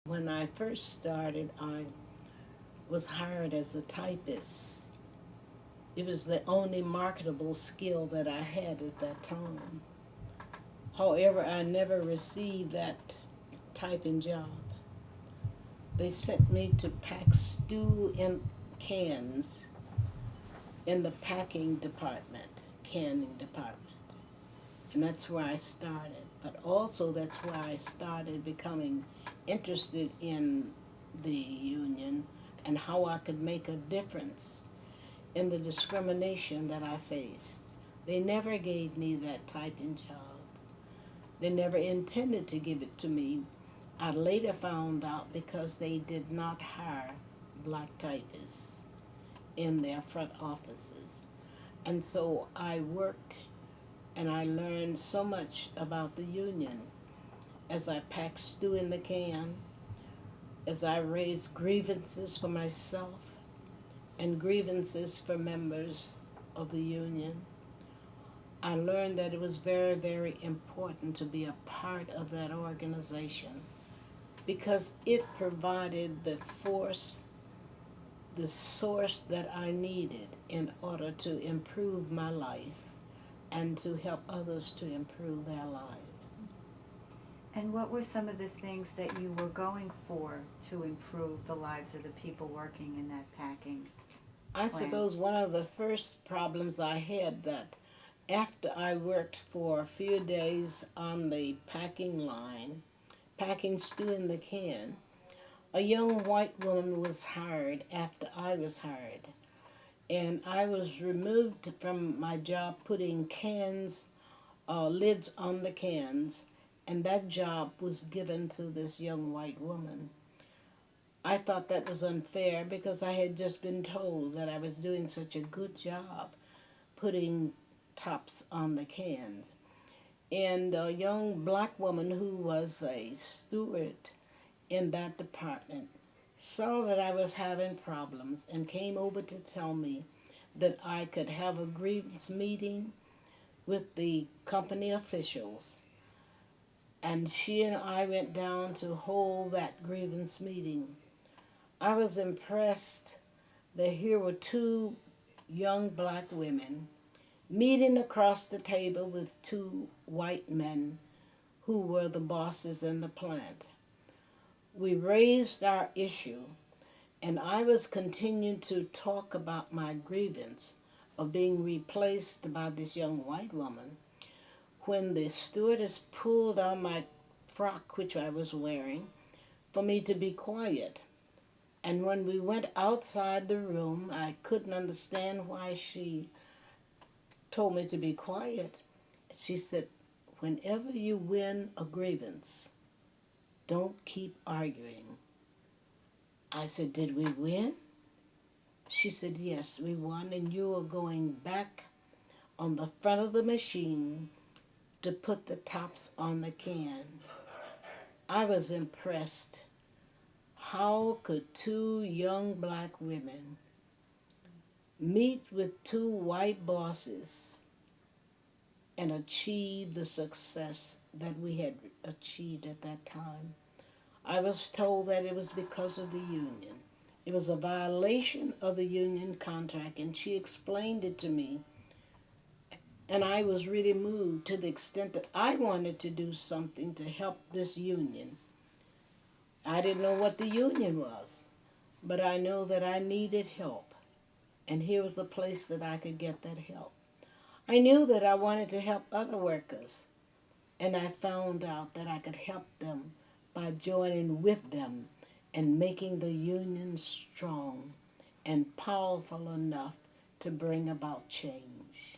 When I first started, I was hired as a typist. It was the only marketable skill that I had at that time. However, I never received that typing job. They sent me to pack stew in cans in the packing department, canning department. And that's where I started. But also, that's where I started becoming interested in the union and how I could make a difference in the discrimination that I faced. They never gave me that typing job. They never intended to give it to me. I later found out because they did not hire black typists in their front offices. And so I worked and I learned so much about the union as I packed stew in the can, as I raised grievances for myself and grievances for members of the union. I learned that it was very, very important to be a part of that organization because it provided the force, the source that I needed in order to improve my life and to help others to improve their lives. And what were some of the things that you were going for to improve the lives of the people working in that packing I plant? suppose one of the first problems I had that after I worked for a few days on the packing line, packing stew in the can, a young white woman was hired after I was hired. And I was removed from my job putting lids on the cans, and that job was given to this young white woman. I thought that was unfair because I had just been told that I was doing such a good job putting tops on the cans. And a young black woman who was a steward in that department saw that I was having problems and came over to tell me that I could have a grievance meeting with the company officials. And she and I went down to hold that grievance meeting. I was impressed that here were two young black women meeting across the table with two white men who were the bosses in the plant. We raised our issue, and I was continuing to talk about my grievance of being replaced by this young white woman when the stewardess pulled on my frock, which I was wearing, for me to be quiet. And when we went outside the room, I couldn't understand why she told me to be quiet. She said, whenever you win a grievance, don't keep arguing. I said, did we win? She said, yes, we won, and you are going back on the front of the machine to put the tops on the can. I was impressed. How could two young black women meet with two white bosses and achieve the success that we had achieved at that time? I was told that it was because of the union. It was a violation of the union contract, and she explained it to me. And I was really moved to the extent that I wanted to do something to help this union. I didn't know what the union was, but I know that I needed help. And here was a place that I could get that help. I knew that I wanted to help other workers, and I found out that I could help them by joining with them and making the union strong and powerful enough to bring about change.